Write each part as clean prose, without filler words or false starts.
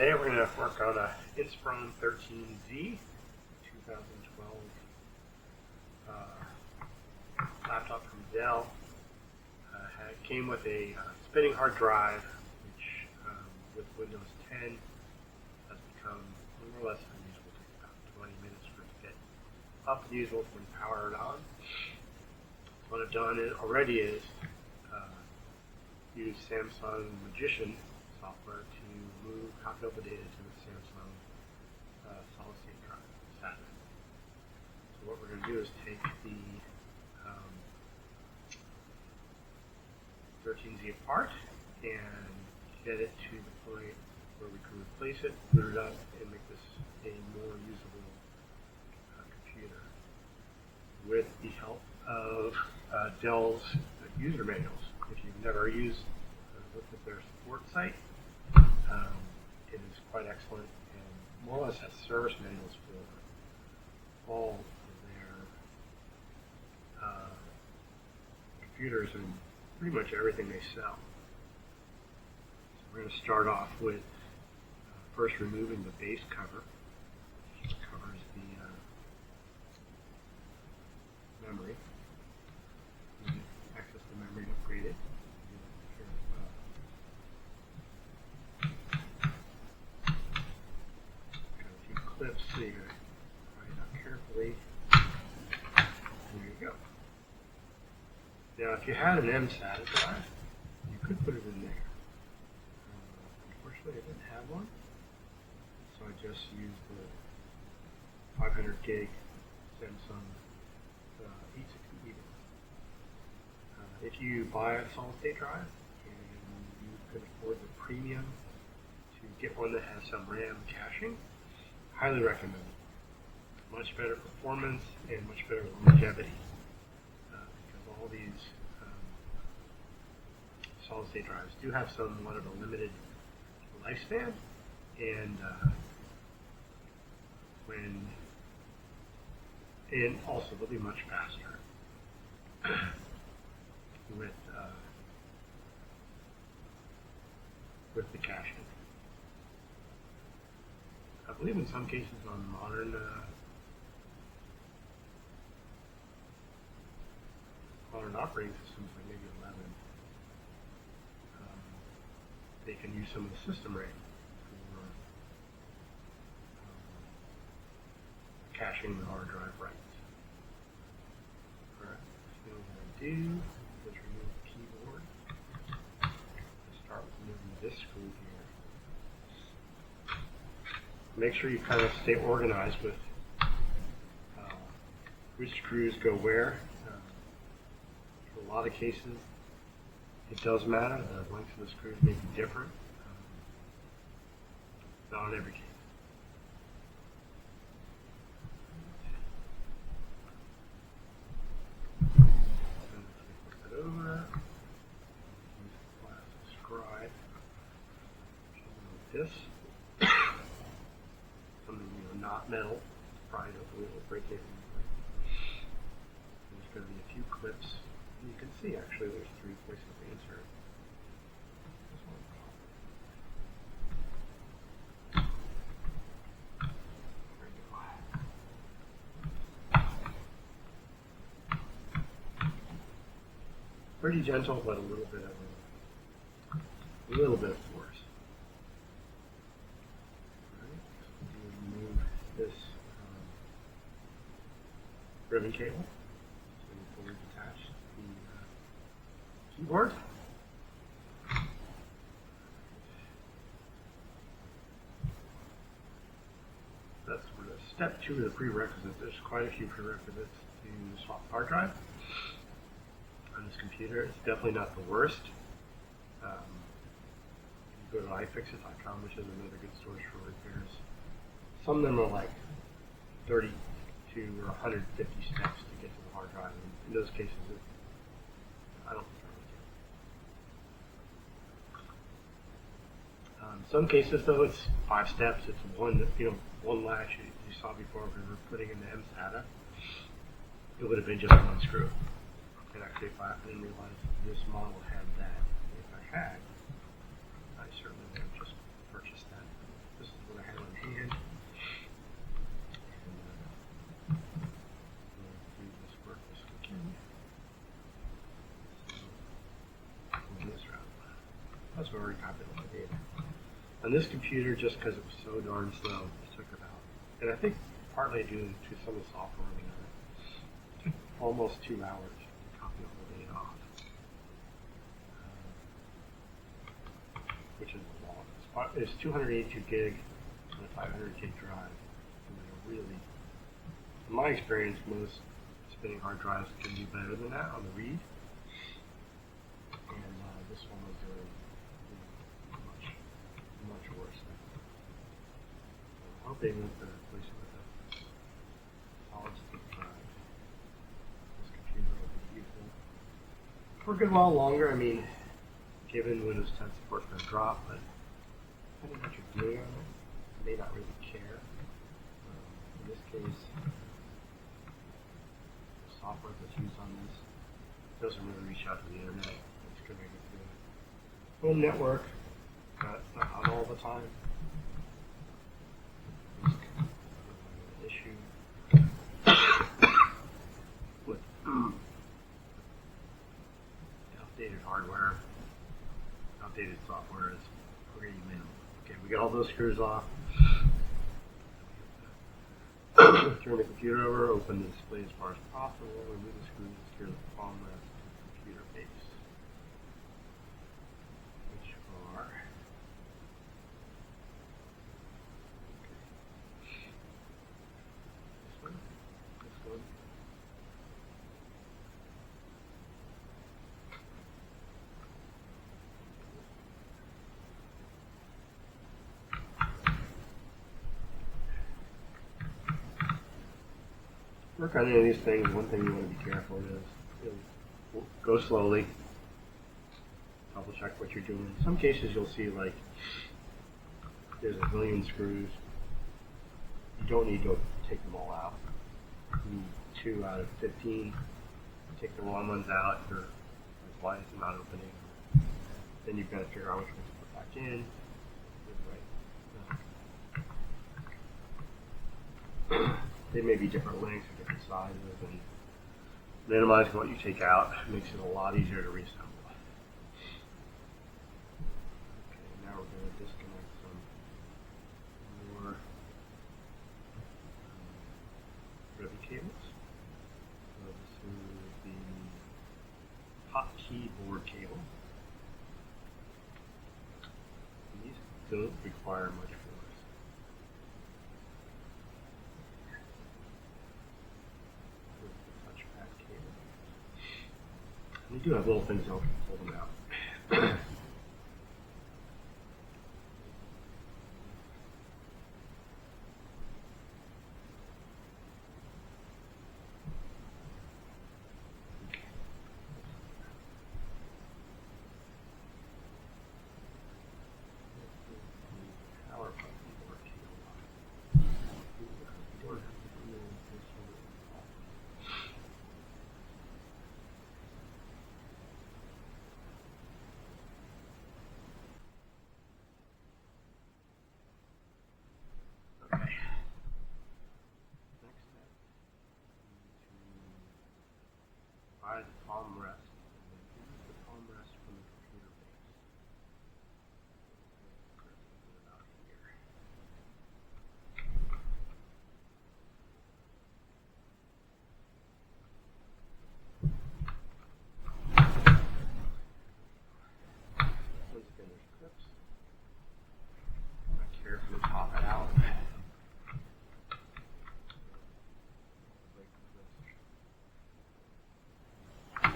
Today we're going to work on a Inspriron13z 2012 laptop from Dell. It came with a spinning hard drive, which with Windows 10 has become more or less unusable. It takes about 20 minutes for it to get up and usable when you power it on. What I've done already is use Samsung Magician software to move copy of the data to the Samsung solid state drive, SATA. So what we're going to do is take the 13Z apart and get it to the point where we can replace it, boot it up, and make this a more usable computer with the help of Dell's user manuals. If you've never looked at their support site, it is quite excellent and more or less has service manuals for all of their computers and pretty much everything they sell. So we're going to start off with first removing the base cover, which covers the memory. You can access the memory to upgrade it. Clips, so you write it out carefully. There you go. Now, if you had an SATA drive, you could put it in there. Unfortunately, I didn't have one, so I just used the 500 gig Samsung E60. If you buy a solid state drive and you can afford the premium to get one that has some RAM caching, highly recommend it. Much better performance and much better longevity because all these solid state drives do have somewhat of a limited lifespan, and also they'll be much faster with the caching. I believe in some cases on modern operating systems, like maybe 11, they can use some of the system RAM for caching the hard drive writes. Alright, so what I'm going to do is remove the keyboard. Let's start with removing this screw here. Make sure you kind of stay organized with which screws go where. In a lot of cases, it does matter. The length of the screws may be different. Not in every case. Flip it over. Use the glass scribe. This. Not metal, pry it open, it'll break it. There's going to be a few clips. And you can see actually there's 3 places to insert. Pretty gentle, but a little bit of force. This ribbon cable, so you fully detach the keyboard. That's sort of step 2 of the prerequisites. There's quite a few prerequisites to swap hard drive on this computer. It's definitely not the worst. You go to iFixit.com, which is another good source for repairs. Some of them are like 32 or 150 steps to get to the hard drive. And in those cases, I don't think I would do it. In some cases, though, it's 5 steps. It's one latch you saw before we were putting in the SATA. It would have been just one screw. And actually, if I didn't realize this model had that, if I had, I certainly would have just purchased that. That's where we copied all the data. On this computer, just because it was so darn slow, it took about, and I think partly due to some of the software running on it, took almost 2 hours to copy all the data off, which is a lot. It's 282 gig on a 500 gig drive. And they're really, in my experience, most spinning hard drives can do better than that on the read. And this one was doing much worse. I hope they move to replace it with a solid state drive. This computer will be useful for a good while longer. I mean, given Windows 10 support for a drop, but depending on what you're doing on it, you may not really care. In this case, the software that's used on this doesn't really reach out to the internet. It's connected to the home network, but not all the time. Issue with outdated hardware, outdated software is pretty minimal. Okay, we got all those screws off. Turn the computer over, open the display as far as possible, remove the screws, and secure the palm rest to the computer base, which are this one. Work on any of these things. One thing you want to be careful is go slowly. Double check what you're doing. In some cases you'll see like there's a million screws. You don't need to take them all out. You need 2 out of 15. Take the wrong ones out. You're like, why is it not opening? Then you've got to figure out which ones to put back in. Right. They may be different lengths or different sizes, and minimizing what you take out makes it a lot easier to reassemble. Okay, now we're going to disconnect some more ribbon cables. So this is the hotkey board cable. These don't require much force. We do have little things that help pull them out. The palm rest, and then use the palm rest from the computer base. About here. Once again, there's clips. I carefully pop it out.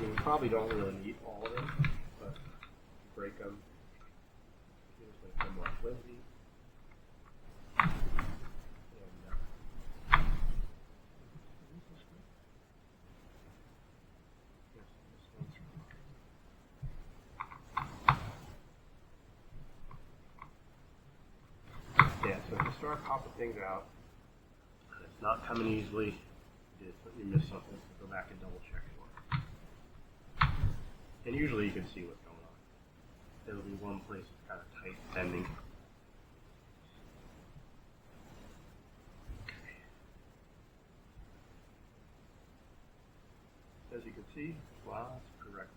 You probably don't really need all of them, but if you break them, it's going to come off flimsy. Yeah, so if you start popping things out, and it's not coming easily, you miss something, so go back and double check it. And usually you can see what's going on. There'll be one place that's kind of tight bending. As you can see, wow, that's correct.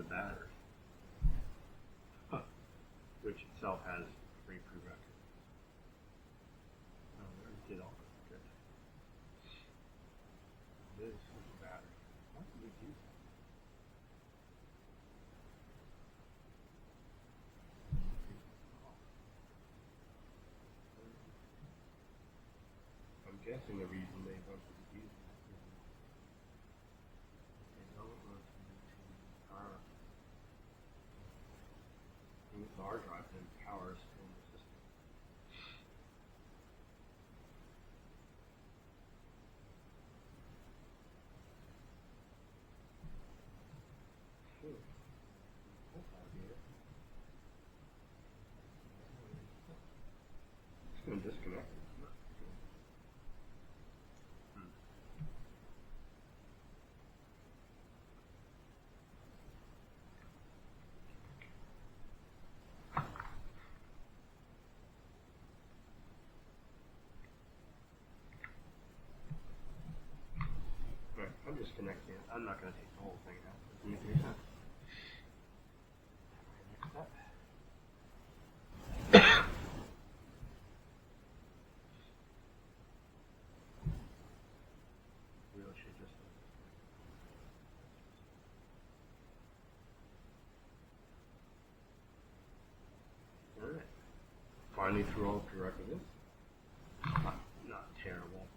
the battery, which itself has 3 prerequisites. Oh, there it did all good. This is the battery. How do we do that? I'm guessing the reason they want to use it is they don't want to maintain power. And the hard drive then powers in the system. That's how I get it. It's going to disconnect it. I'm just connecting it. I'm not going to take the whole thing out. Doesn't make any sense. Really should just. Alright. Finally through all the prerequisites. Not terrible.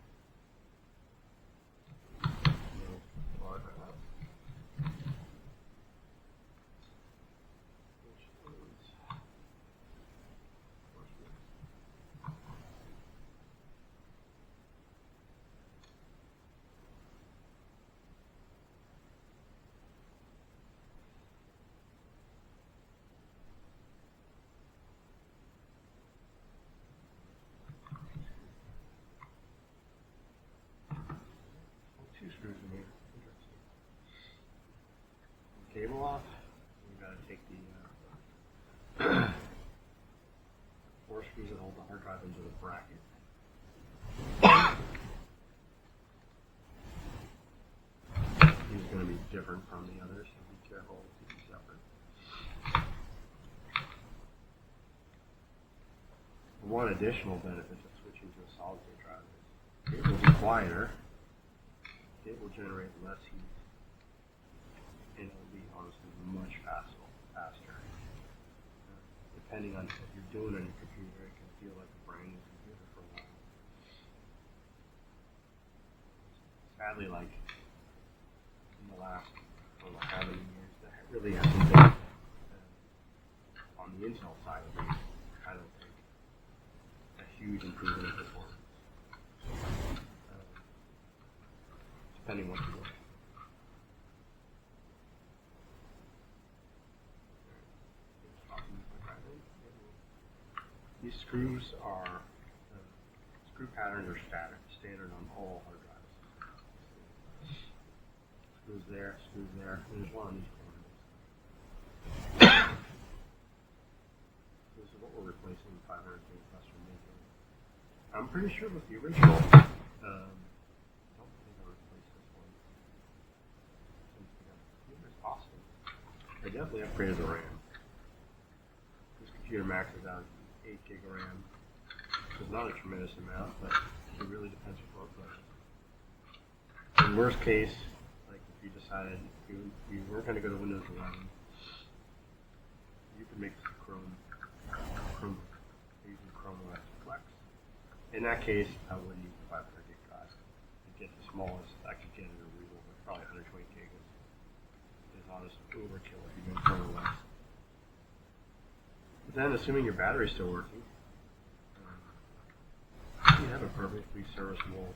Two screws in here. Interesting. Cable off. We gotta take the 4 screws that hold the hard drive into the bracket. These are going to be different from the others, so be careful to keep them separate. One additional benefit of switching to a solid state drive is it will be quieter. It will generate less heat, and it will be honestly much faster. Depending on what you're doing on your computer, it can feel like a brand new computer for a while. Sadly, like in the last, I don't know how many years, there really hasn't been, on the Intel side of it, I don't think, a huge improvement in performance. Depending what you want. These screws are, screw patterns are standard on all hard drives. Screws there, and there's one on each corner. This is what we're replacing 500 plus from making. I'm pretty sure with the original, I definitely upgraded the RAM. This computer maxes out 8 gig of RAM. It's not a tremendous amount, but it really depends on workload. In worst case, like if you decided you weren't going to go to Windows 11, you could make this Chrome using Chrome OS Flex. In that case, I would use the 500 gig drive. To get the smallest I could get in a real, probably 120 gig is honestly overkill if you go Chrome OS. But then, assuming your battery's still working, you have a perfectly serviceable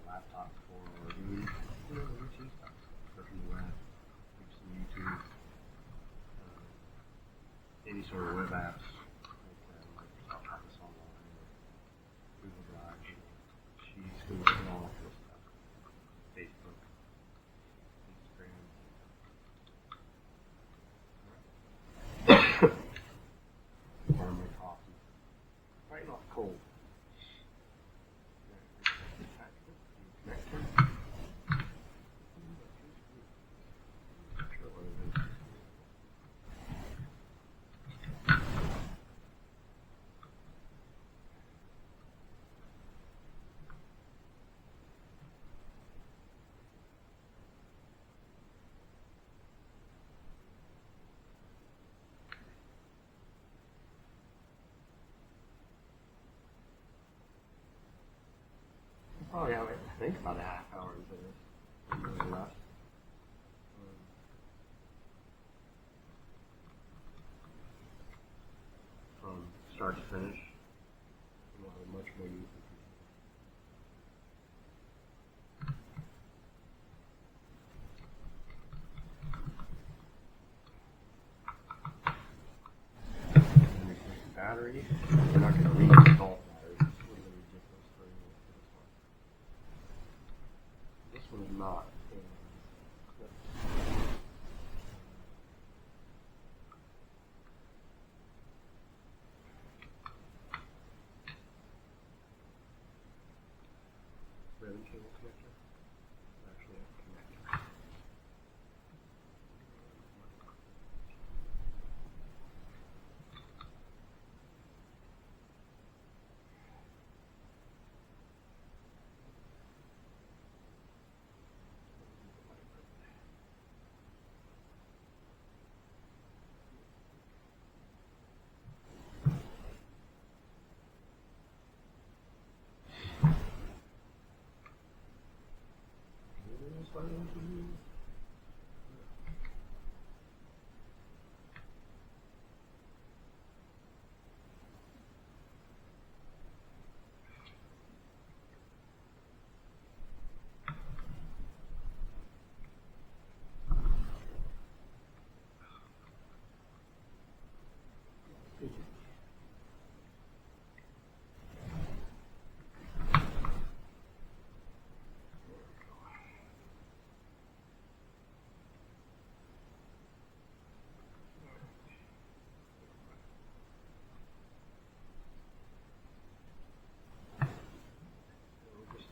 laptop for doing routine stuff, surfing the web, some YouTube, any sort of web apps like Microsoft Office Online, Google Drive, Sheets, Google, and all that kind of stuff. Facebook, Instagram. Pour my coffee. Fighting off cold. Probably have, I think, about a half hour into this. Maybe less. From start to finish, we'll have much more use of it. Battery. We're not going to reinstall batteries. We're going to get those three for this one. This one is not. Ribbon cable connector. Actually, a connector.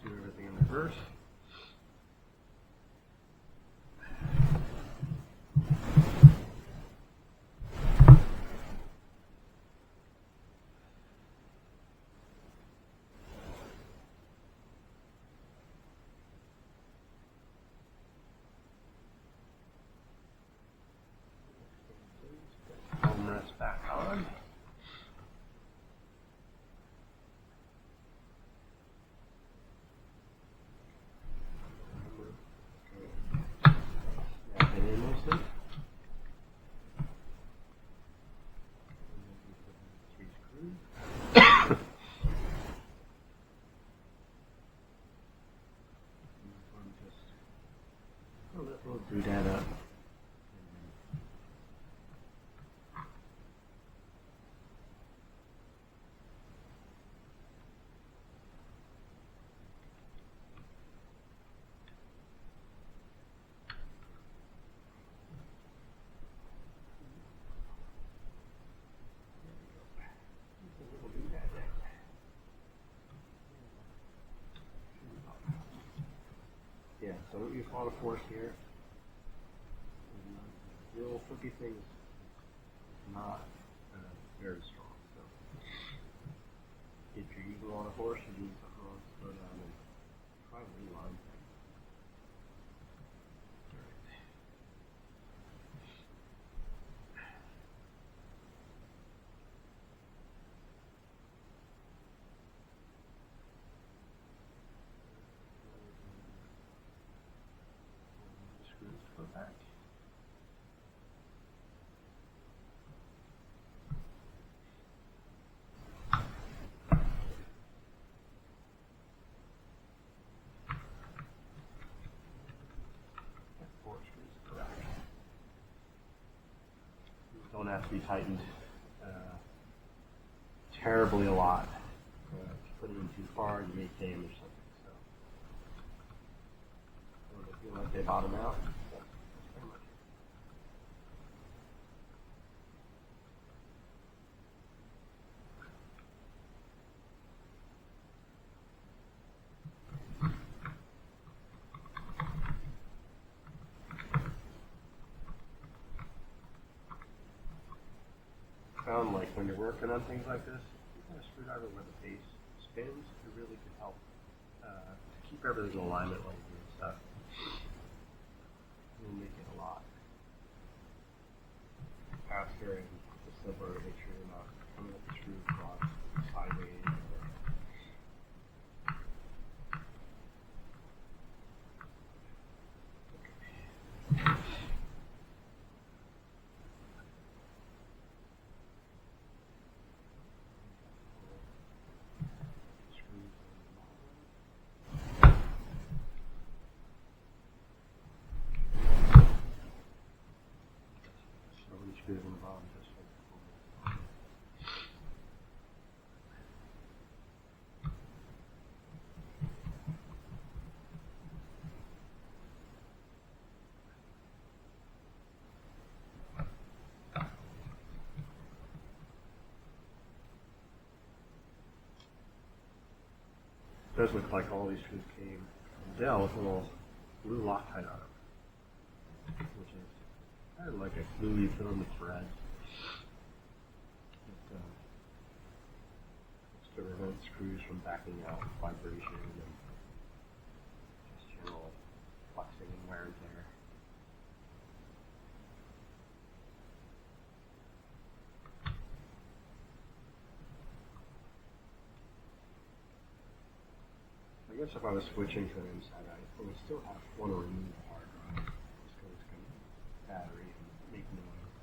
Do everything in reverse. Home rest back on. We'll do that up. Yeah, so don't use a lot of force here. The little flippy thing is not very strong. So if you're using a lot of force, you need something to slow down and try to rewind. Screws to go back. Don't have to be tightened terribly a lot. If you put it in too far, you may damage something. So, when they feel like they bottom out, that's pretty much found like when you're working on things like this, you got a screwdriver where the base spins, it really can help to keep everything in alignment while you're doing stuff. It'll make it a lot faster and simpler to make sure you're not coming up the screw across sideways. It does look like all these screws came from Dell with a little blue Loctite on them, which is kind of like a glue you put on the thread. It's to prevent screws from backing out, vibration, and just general flexing and wear and tear. I guess if I was switching to an inside, I would still want to remove the hard drive, just because it's going to battery and make noise.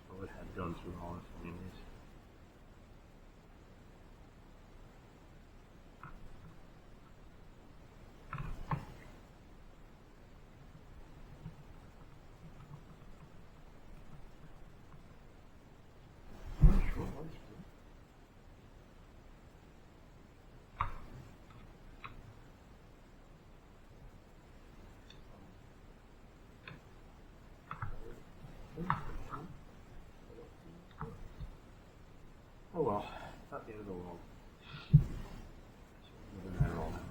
So it had gone through all this anyways. Oh well, not the end of the world. It doesn't matter all that much.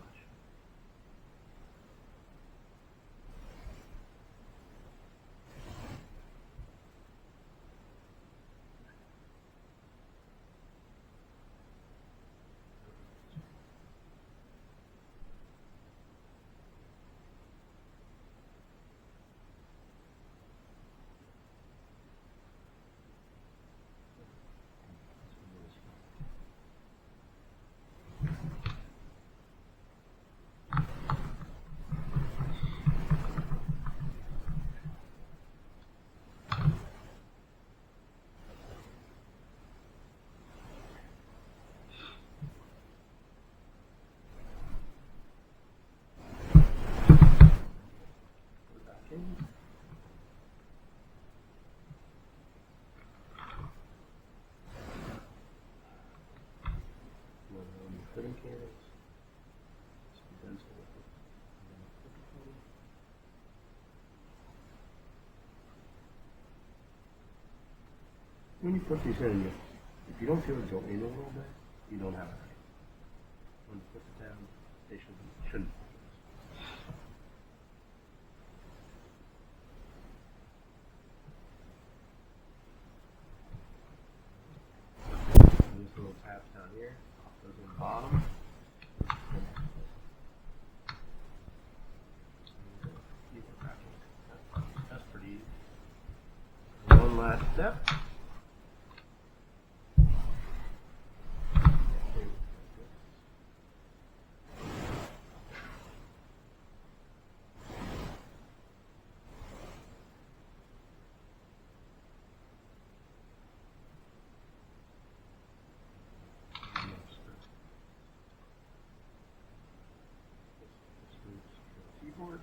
Fitting cans. When you put these in, if you don't feel it go in a little bit, you don't have it right. When you put it down, they shouldn't. These little tabs down here, pop those in the bottom. That's pretty easy. One last step. Keyboard.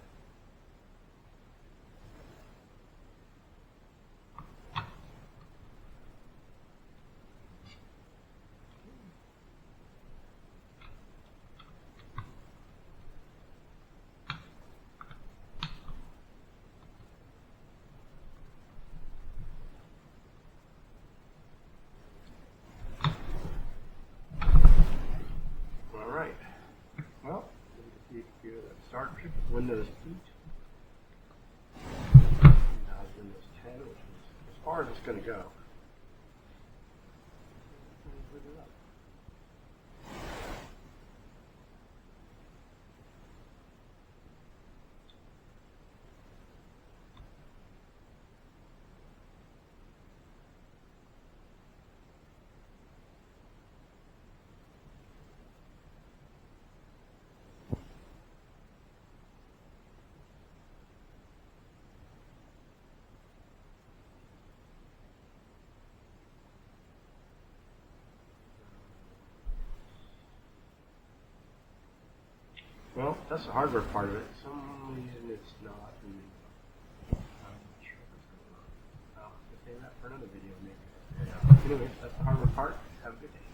All right. Well, you can see that start Windows 8. Now it's Windows 10, which is as far as it's going to go. Well, that's the hardware part of it. For some reason it's not. I'm not sure what's going on. I'll have to save that for another video maybe. Anyways, that's the hardware part. Have a good day.